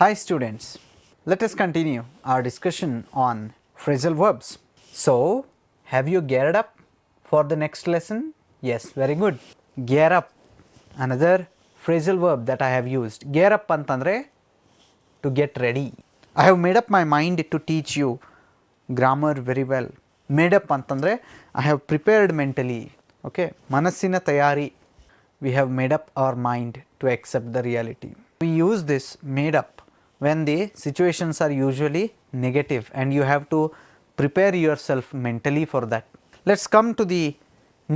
Hi students, let us continue our discussion on phrasal verbs. So, have you geared up for the next lesson? Yes, very good. Gear up, another phrasal verb that I have used. Gear up antandre to get ready. I have made up my mind to teach you grammar very well. Made up antandre I have prepared mentally. Okay, manassina tayari. We have made up our mind to accept the reality. We use this made up when the situations are usually negative and you have to prepare yourself mentally for that. Let us come to the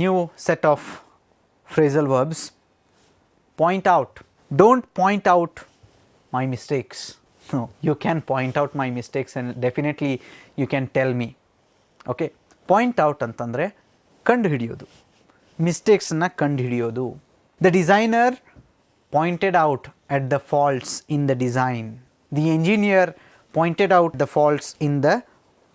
new set of phrasal verbs. Point out. Don't point out my mistakes. No, you can point out my mistakes and definitely you can tell me. Okay. Point out antandre ಕಂಡು ಹಿಡಿಯೋದು, ಮಿಸ್ಟೇಕ್ಸನ್ನು ಕಂಡು ಹಿಡಿಯೋದು. The designer pointed out at the faults in the design. The engineer pointed out the faults in the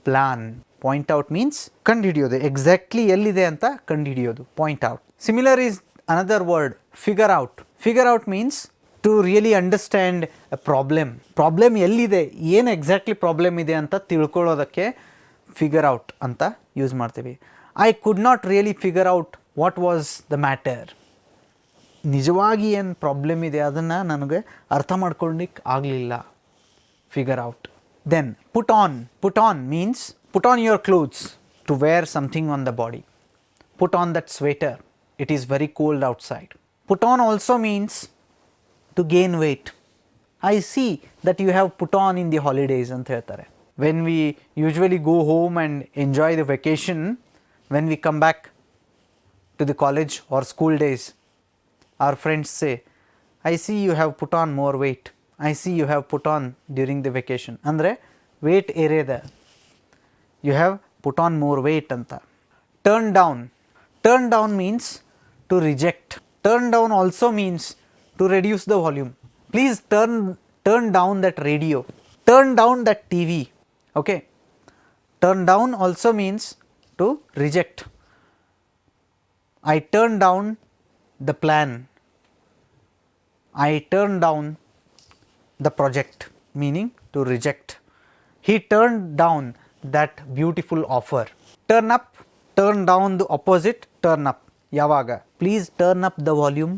plan. Point out means ಕಂಡು ಹಿಡಿಯೋದು, exactly ಎಲ್ಲಿದೆ ಅಂತ ಕಂಡು ಹಿಡಿಯೋದು, point out. Similar is another word, figure out. Figure out means to really understand a problem. Problem ಎಲ್ಲಿದೆ, ಏನು exactly problem ಇದೆ ಅಂತ ತಿಳ್ಕೊಳ್ಳೋದಕ್ಕೆ figure out ಅಂತ ಯೂಸ್ ಮಾಡ್ತೀವಿ. I could not really figure out what was the matter. ನಿಜವಾಗಿ ಏನು problem ಇದೆ ಅದನ್ನು ನನಗೆ ಅರ್ಥ ಮಾಡ್ಕೊಳ್ಳಿಕ್ಕೆ ಆಗಲಿಲ್ಲ. Figure out. Then put on. Put on means put on your clothes, to wear something on the body. Put on that sweater, it is very cold outside. Put on also means to gain weight. I see that you have put on in the holidays ಅಂತ ಹೇಳ್ತಾರೆ. When we usually go home and enjoy the vacation, when we come back to the college or school days, our friends say, I see you have put on more weight. I see you have put on during the vacation. ಅಂದರೆ weight ಏರಿದೆ, you have put on more weight anta. Turn down. Turn down means to reject. Turn down also means to reduce the volume. Please turn down that radio. Turn down that TV. Okay. Turn down also means to reject. I turn down the plan. I turn down the project, meaning to reject. He turned down that beautiful offer. Turn up, turn down the opposite, turn up. ಯಾವಾಗ? Please turn up the volume.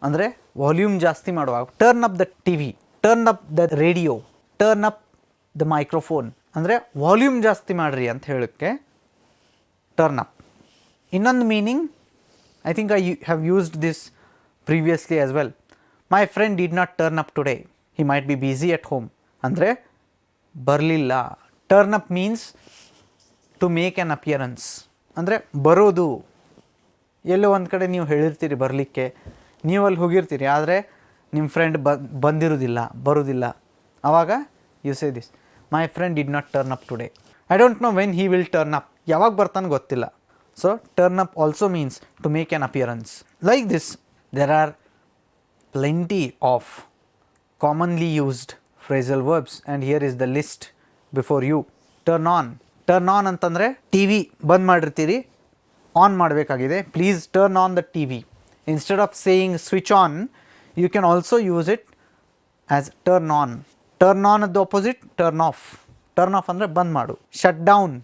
ಅಂದರೆ volume ಜಾಸ್ತಿ ಮಾಡುವಾಗ. Turn up the TV, turn up the radio, turn up the microphone. ಅಂದರೆ volume ಜಾಸ್ತಿ ಮಾಡ್ರಿ ಅಂತ ಹೇಳೋಕ್ಕೆ turn up. ಇನ್ನೊಂದು meaning, I think I have used this previously as well. My friend did not turn up today. He might be busy at home. ಅಂದರೆ ಬರಲಿಲ್ಲ. Turn up means to make an appearance. ಅಂದರೆ ಬರೋದು. ಎಲ್ಲೋ ಒಂದು ಕಡೆ ನೀವು ಹೇಳಿರ್ತೀರಿ ಬರಲಿಕ್ಕೆ, ನೀವು ಅಲ್ಲಿ ಹೋಗಿರ್ತೀರಿ, ಆದರೆ ನಿಮ್ಮ ಫ್ರೆಂಡ್ ಬರೋದಿಲ್ಲ. ಆವಾಗ you say this, my friend did not turn up today. I don't know when he will turn up. ಯಾವಾಗ ಬರ್ತಾನೆ ಗೊತ್ತಿಲ್ಲ. So turn up also means to make an appearance. Like this there are plenty of commonly used phrasal verbs and here is the list before you. Turn on. Turn on ಅಂತಂದರೆ TV ಬಂದ್ ಮಾಡಿರ್ತೀರಿ, on ಮಾಡಬೇಕಾಗಿದೆ. Please turn on the TV. Instead of saying switch on, you can also use it as turn on. Turn on ಅದ್ opposite turn off. Turn off ಅಂದರೆ ಬಂದ್ ಮಾಡು. Shut down,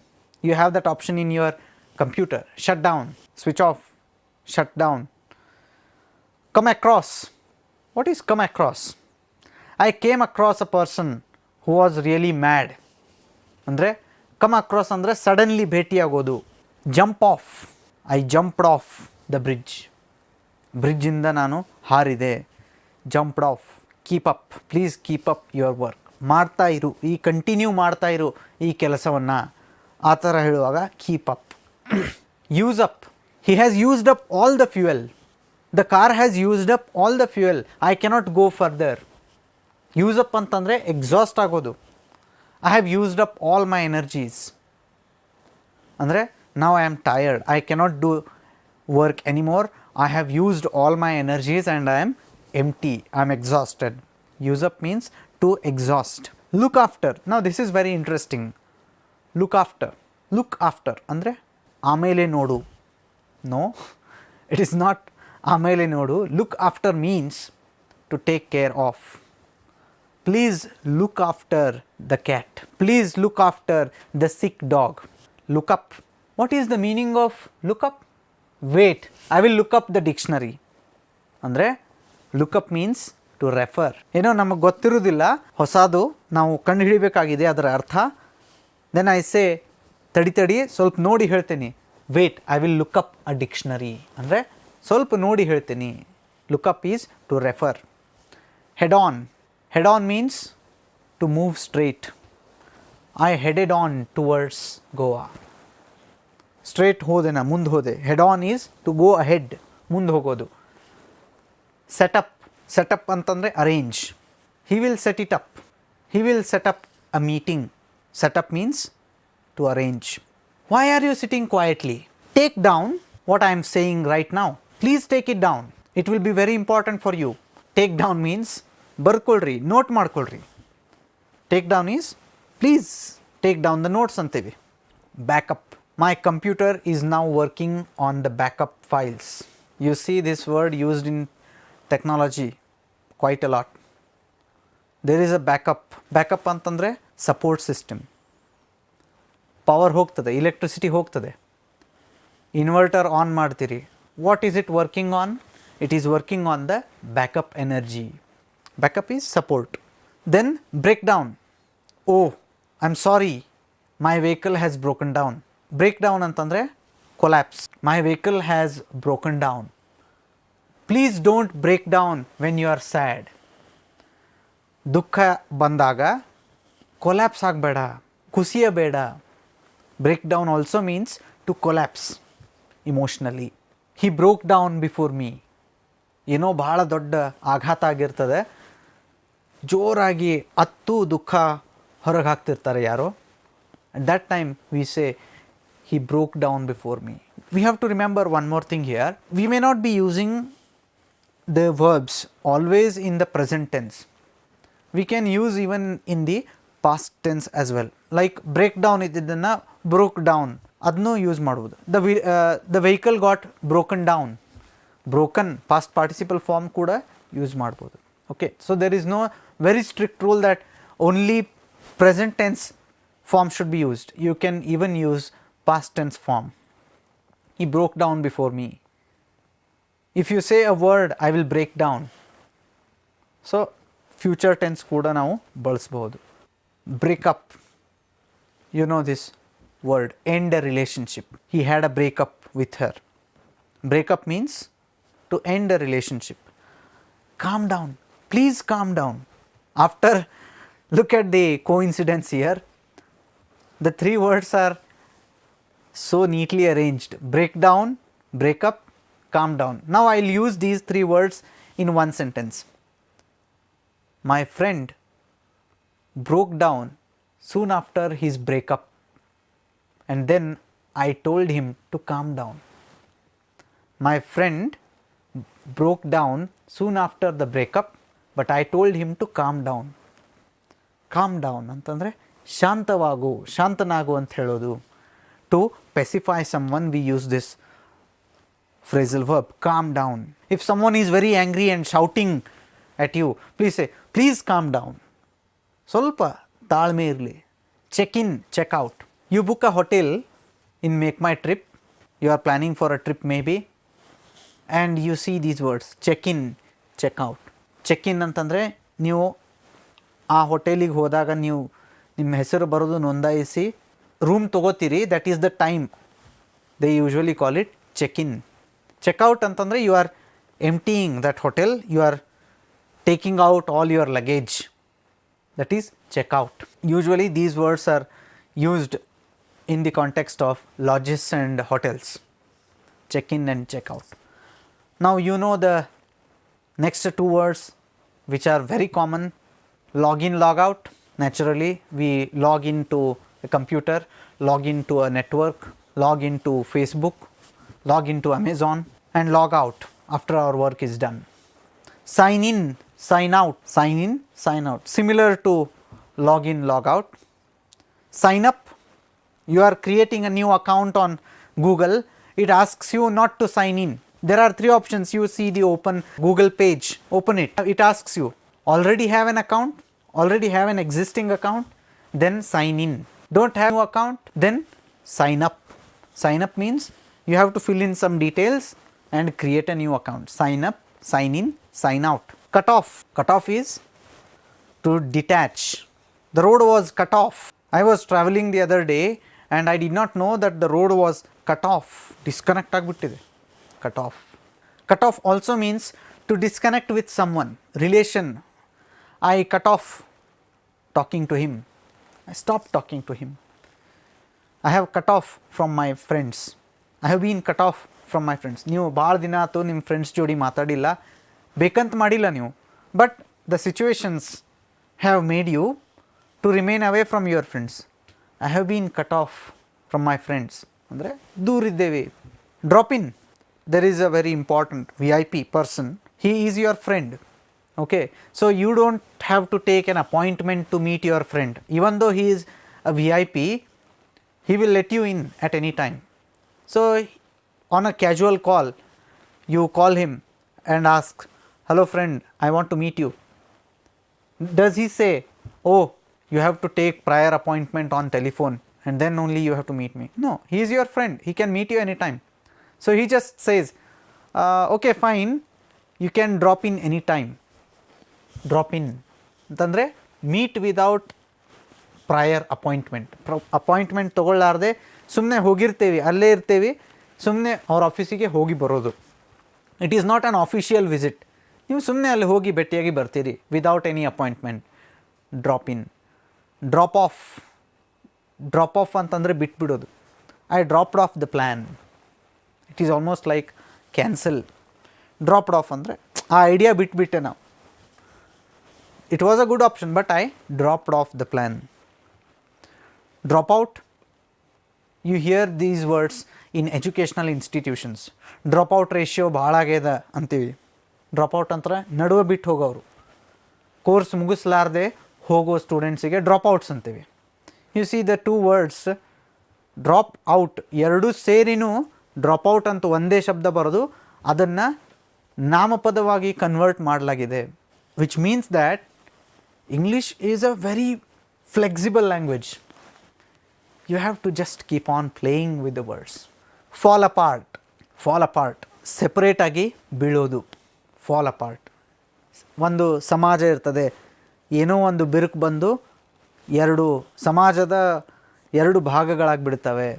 you have that option in your computer. Shut down, switch off, shut down. Come across. What is come across? I came across a person who was really mad. ಅಂದರೆ come across ಅಂದರೆ suddenly ಭೇಟಿಯಾಗೋದು. Jump off. I jumped off the bridge. ಬ್ರಿಡ್ಜಿಂದ ನಾನು ಹಾರಿದೆ. Jumped off. Keep up. Please keep up your work. ಮಾಡ್ತಾ ಇರು, ಈ continue ಮಾಡ್ತಾ ಇರು ಈ ಕೆಲಸವನ್ನು, ಆ ಥರ ಹೇಳುವಾಗ keep up. Use up. He has used up all the fuel. The car has used up all the fuel. I cannot go further. Use up ಅಂತಂದರೆ ಎಕ್ಸಾಸ್ಟ್ ಆಗೋದು. I have used up all my energies. ಅಂದರೆ now I am tired. I cannot do work anymore. I have used all my energies and I am empty. I am exhausted. Use up means to exhaust. Look after. Now this is very interesting. Look after. Look after ಅಂದರೆ ಆಮೇಲೆ ನೋಡು. No, it is not ಆಮೇಲೆ ನೋಡು. Look after means to take care of. Please look after the cat. Please look after the sick dog. Look up. What is the meaning of look up? Wait, I will look up the dictionary. ಅಂದರೆ look up means to refer. ಏನೋ ನಮಗೆ ಗೊತ್ತಿರೋದಿಲ್ಲ, ಹೊಸದು ನಾವು ಕಂಡು ಹಿಡಿಬೇಕಾಗಿದೆ ಅದರ ಅರ್ಥ. Then I say ತಡಿ ಸ್ವಲ್ಪ ನೋಡಿ ಹೇಳ್ತೀನಿ. Wait, I will look up a dictionary ಅಂದರೆ ಸ್ವಲ್ಪ ನೋಡಿ ಹೇಳ್ತೀನಿ. Look up is to refer. Head on. Head on means to move straight. I headed on towards Goa. Straight ಹೋದೆ ನಾ, ಮುಂದೆ ಹೋದೆ. Head on is to go ahead, ಮುಂದೆ ಹೋಗೋದು. ಸೆಟಪ್. ಸೆಟಪ್ ಅಂತಂದರೆ arrange. He will set it up. He will set up a meeting. Setup means to arrange. Why are you sitting quietly? Take down what I am saying right now. Please take it down. It will be very important for you. Take down means ಬರ್ಕೊಳ್ರಿ, note ಮಾಡ್ಕೊಳ್ರಿ. Take down is please take down the notes ಅಂತೇವೆ. Backup. My computer is now working on the backup files. You see this word used in technology quite a lot. There is a backup. Backup ಅಂತಂದರೆ support system. Power ಹೋಗ್ತದೆ, electricity ಹೋಗ್ತದೆ, inverter on ಮಾಡ್ತೀರಿ. What is it working on? It is working on the backup energy. Backup is support. Then break down. Oh I am sorry, my vehicle has broken down. Break down ಅಂತಂದರೆ collapse. My vehicle has broken down. Please don't break down when you are sad. ದುಃಖ ಬಂದಾಗ collapse ಆಗಬೇಡ, ಕುಸಿಯಬೇಡ. Break down also means to collapse emotionally. He broke down before me. ಏನೋ ಭಾಳ ದೊಡ್ಡ ಆಘಾತ ಆಗಿರ್ತದೆ, ಜೋರಾಗಿ ಅತ್ತು ದುಃಖ ಹೊರಗೆ ಹಾಕ್ತಿರ್ತಾರೆ ಯಾರೋ. At that time we say he broke down before me. We have to remember one more thing here. We may not be using the verbs always in the present tense. We can use even in the past tense as well. Like break down ಇದನ್ನ broke down ಅದನ್ನು use ಮಾಡ್ಬೋದು. The vehicle got broken down. Broken past participle form ಕೂಡ use ಮಾಡ್ಬೋದು. Okay, so there is no very strict rule that only present tense form should be used. You can even use past tense form. He broke down before me. If you say a word, I will break down. So future tense ಕೂಡ ನಾವು ಬಳಸಬಹುದು. Break up. You know this word, end a relationship. He had a breakup with her. Break up means to end a relationship. Calm down. Please calm down. After, look at the coincidence here. The three words are so neatly arranged. Break down, break up, calm down. Now I will use these three words in one sentence. My friend broke down soon after his breakup, and then I told him to calm down. My friend broke down soon after the breakup, but I told him to calm down. Calm down ಅಂತಂದರೆ ಶಾಂತವಾಗು, ಶಾಂತನಾಗು ಅಂತ ಹೇಳೋದು. To pacify someone, we use this phrasal verb, calm down. If someone is very angry and shouting at you, please say, please calm down. ಸ್ವಲ್ಪ ತಾಳ್ಮೆ ಇರಲಿ. Check in, check out. You book a hotel in Make My Trip. You are planning for a trip maybe, and you see these words, check in, check out. Check in ಅಂತಂದರೆ ನೀವು ಆ ಹೋಟೆಲಿಗೆ ಹೋದಾಗ ನೀವು ನಿಮ್ಮ ಹೆಸರು ಬರೋದು ನೋಂದಾಯಿಸಿ ರೂಮ್ ತೊಗೋತೀರಿ. That is the time they usually call it check in. Checkout ಅಂತಂದರೆ you are emptying that hotel, you are taking out all your luggage. That is checkout. Usually these words are used in the context of lodges and hotels. Check in and checkout. Now you know the next two words which are very common. Log in, log out. Naturally we log into a computer, log into a network, log into Facebook, log into Amazon, and log out after our work is done. Sign in, sign out. Sign in, sign out. Similar to log in, log out. Sign up. You are creating a new account on Google. It asks you not to sign in. There are three options. You see the open Google page, open it. It asks you, already have an account Already have an existing account, then sign in. Don't have an account, then sign up. Sign up means you have to fill in some details and create a new account. Sign up, sign in, sign out. Cut off. Cut off is to detach. The road was cut off. I was traveling the other day and I did not know that the road was cut off. Disconnect agbittide. Cut off. Cut off also means to disconnect with someone, relation. I cut off talking to him. I stopped talking to him. I have cut off from my friends. I have been cut off from my friends. ನೀವು ಭಾಳ ದಿನ ಆಯ್ತು ನಿಮ್ಮ friends ಜೋಡಿ ಮಾತಾಡಿಲ್ಲ, ಬೇಕಂತ ಮಾಡಿಲ್ಲ ನೀವು, but the situations have made you to remain away from your friends. I have been cut off from my friends ಅಂದರೆ ದೂರಿದ್ದೇವೆ. Drop in, there is a very important VIP person, he is your friend, okay, so you don't have to take an appointment to meet your friend. Even though he is a VIP, he will let you in at any time. So on a casual call you call him and ask, hello friend, I want to meet you. Does he say, oh, you have to take prior appointment on telephone and then only you have to meet me? No, he is your friend, he can meet you anytime. So he just says, okay fine, you can drop in anytime. Drop in ಅಂತಂದರೆ meet without prior appointment. Appointment ತೊಗೊಳ್ಳಾರ್ದೆ ಸುಮ್ಮನೆ ಹೋಗಿರ್ತೀವಿ, ಅಲ್ಲೇ ಇರ್ತೀವಿ, ಸುಮ್ಮನೆ ಅವ್ರ ಆಫೀಸಿಗೆ ಹೋಗಿ ಬರೋದು. It is not an official visit. ನೀವು ಸುಮ್ಮನೆ ಅಲ್ಲಿ ಹೋಗಿ ಭೇಟಿಯಾಗಿ ಬರ್ತೀರಿ without any appointment. Drop in. Drop off. Drop off ಅಂತಂದರೆ ಬಿಟ್ಬಿಡೋದು. I dropped off the plan. It is almost like cancel. Dropped off ಅಂದರೆ ಆ ಐಡಿಯಾ ಬಿಟ್ಬಿಟ್ಟೆ ನಾವು. It was a good option but I dropped off the plan. Drop out, you hear these words in educational institutions. Drop out ratio ಭಾಳ ಆಗ್ಯದ ಅಂತೀವಿ. Drop out ಅಂದ್ರೆ ನಡುವೆ ಬಿಟ್ಟು ಹೋಗೋರು, ಕೋರ್ಸ್ ಮುಗಿಸ್ಲಾರ್ದೆ ಹೋಗೋ ಸ್ಟೂಡೆಂಟ್ಸಿಗೆ ಡ್ರಾಪ್ ಔಟ್ಸ್ ಅಂತೀವಿ. You see the two words drop out ಎರಡೂ ಸೇರಿನೂ ಡ್ರಾಪ್ ಔಟ್ ಅಂತ ಒಂದೇ ಶಬ್ದ ಬರೋದು, ಅದನ್ನು ನಾಮಪದವಾಗಿ ಕನ್ವರ್ಟ್ ಮಾಡಲಾಗಿದೆ. Which means that English is a very flexible language. You have to just keep on playing with the words. Fall apart. Fall apart ಸೆಪ್ರೇಟಾಗಿ ಬೀಳೋದು. Fall apart. ಒಂದು ಸಮಾಜ ಇರ್ತದೆ, ಏನೋ ಒಂದು ಬಿರುಕು ಬಂದು ಸಮಾಜದ ಎರಡು ಭಾಗಗಳಾಗಿಬಿಡ್ತವೆ.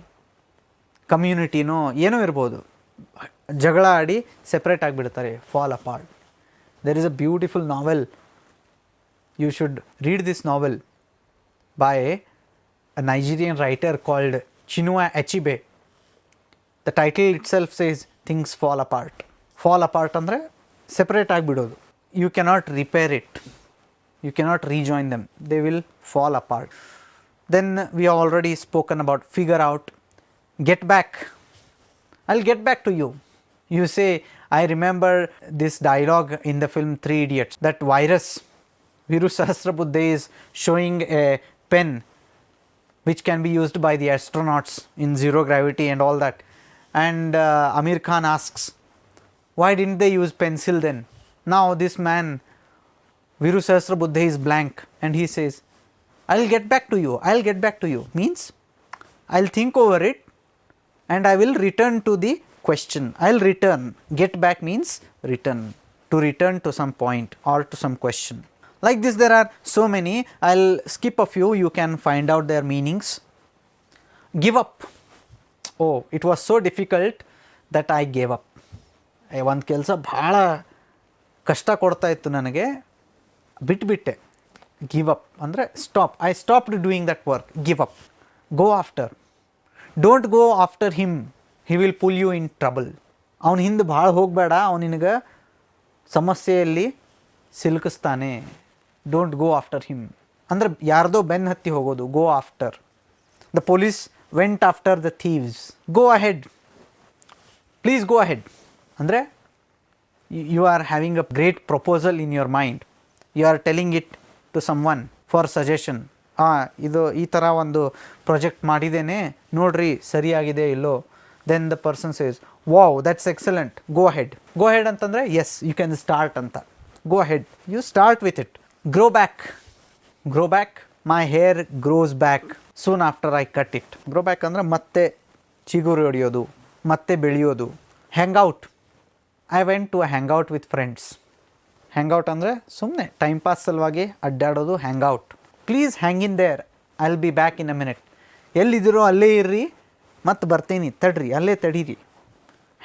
ಕಮ್ಯುನಿಟಿನೋ ಏನೋ ಇರ್ಬೋದು, ಜಗಳ ಆಡಿ ಸೆಪ್ರೇಟ್ ಆಗಿಬಿಡ್ತಾರೆ. Fall apart. There is a beautiful novel, you should read this novel by a Nigerian writer called Chinua Achebe. The title itself says things fall apart. Fall apart ಅಂದರೆ ಸೆಪ್ರೇಟ್ ಆಗಿಬಿಡೋದು. You cannot repair it, you cannot rejoin them, they will fall apart. Then we have already spoken about figure out, get back. I'll get back to you. You say, I remember this dialogue in the film Three Idiots, that virus, Viru Sahasrabuddhe is showing a pen which can be used by the astronauts in zero gravity and all that. And Amir Khan asks, why didn't they use pencil then? Now this man, Viru Sahasrabuddhe, is blank and he says, I'll get back to you, I'll get back to you, means I'll think over it and I will return to the question. I'll return. Get back means return, to return to some point or to some question. Like this there are so many, I'll skip a few, you can find out their meanings. Give up. Oh, it was so difficult that I gave up. ಒಂದು ಕೆಲಸ ಭಾಳ ಕಷ್ಟ ಕೊಡ್ತಾ ಇತ್ತು ನನಗೆ, ಬಿಟ್ಬಿಟ್ಟೆ. Give up ಅಂದರೆ stop. I stopped doing that work. Give up. Go after. Don't go after him, he will pull you in trouble. ಅವನ ಹಿಂದೆ ಭಾಳ ಹೋಗಬೇಡ, ಅವನು ನಿನಗೆ ಸಮಸ್ಯೆಯಲ್ಲಿ ಸಿಲುಕಿಸ್ತಾನೆ. ಡೋಂಟ್ ಗೋ ಆಫ್ಟರ್ ಹಿಮ್ ಅಂದರೆ ಯಾರ್ದೋ ಬೆನ್ನು ಹತ್ತಿ ಹೋಗೋದು. Go after. The police went after the thieves. Go ahead. Please go ahead ಅಂದರೆ you are having a great proposal in your mind, you are telling it to someone for suggestion. ಇದು ಈ ಥರ ಒಂದು project ಮಾಡಿದ್ದೇನೆ, ನೋಡ್ರಿ ಸರಿಯಾಗಿದೆ ಇಲ್ಲೋ. Then the person says, wow that's excellent, go ahead. Go ahead ಅಂತಂದರೆ ಎಸ್ ಯು ಕ್ಯಾನ್ ಸ್ಟಾರ್ಟ್ ಅಂತ. Go ahead, you start with it. Grow back. Grow back. My hair grows back soon after I cut it. Grow back ಅಂದರೆ ಮತ್ತೆ ಚಿಗುರು ಹೊಡೆಯೋದು, ಮತ್ತೆ ಬೆಳೆಯೋದು. Hang out. I went to a hangout with friends. Hangout ಅಂದರೆ ಸುಮ್ಮನೆ time pass ಸಲುವಾಗಿ ಅಡ್ಡಾಡೋದು hangout. Please hang in there. I'll be back in a minute. ಎಲ್ಲಿದ್ದೀರೋ ಅಲ್ಲೇ ಇರ್ರಿ, ಮತ್ತೆ ಬರ್ತೀನಿ, ತಡ್ರಿ, ಅಲ್ಲೇ ತಡೀರಿ.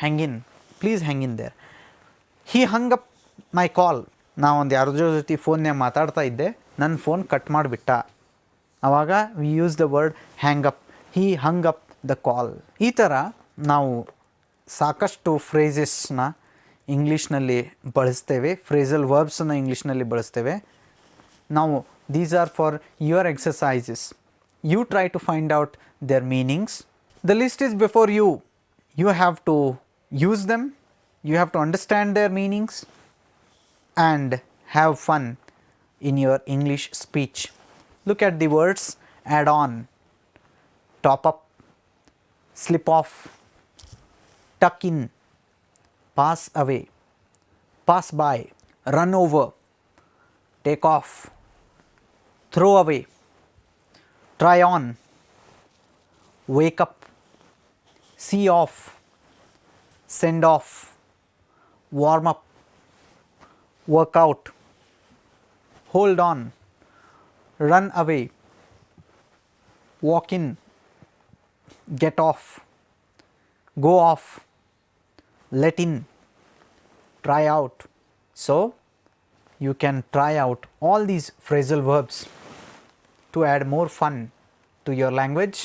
Hang in. Please hang in there. He hung up my call. ನಾ ಒಂದು ಯಾರ್ದೋ ಜೊತೆ ಫೋನ್ನೇ ಮಾತಾಡ್ತಾ ಇದ್ದೆ, ನನ್ನ ಫೋನ್ ಕಟ್ ಮಾಡಿಬಿಟ್ಟ. ಆವಾಗ we use the word hang up. He hung up the call. ಈ ಥರ ನಾವು ಸಾಕಷ್ಟು ಫ್ರೇಸಸ್ನ ಇಂಗ್ಲೀಷ್ನಲ್ಲಿ ಬಳಸ್ತೇವೆ, ಫ್ರೇಸಲ್ ವರ್ಬ್ಸನ್ನು ಇಂಗ್ಲೀಷ್ನಲ್ಲಿ ಬಳಸ್ತೇವೆ. ನಾವು these are for your exercises. You try to find out their meanings. The list is before you. You have to use them. You have to understand their meanings and have fun in your English speech. Look at the words: add on, top up, slip off, tuck in, pass away, pass by, run over, take off, throw away, try on, wake up, see off, send off, warm up, work out, hold on, run away, walk in, get off, go off, let in, try out. So, you can try out all these phrasal verbs to add more fun to your language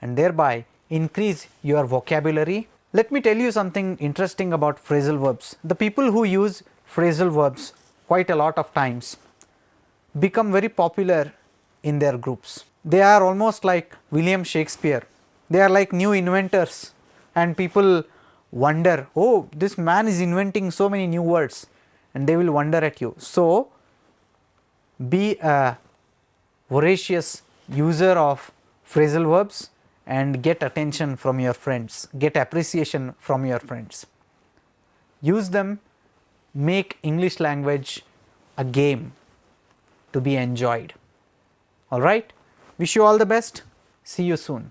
and thereby increase your vocabulary. Let me tell you something interesting about phrasal verbs. The people who use phrasal verbs quite a lot of times become very popular in their groups. They are almost like William Shakespeare. They are like new inventors, and people wonder, oh, this man is inventing so many new words, and they will wonder at you. So, be a voracious user of phrasal verbs and get attention from your friends, get appreciation from your friends. Use them, make English language a game to be enjoyed. All right, wish you all the best. See you soon.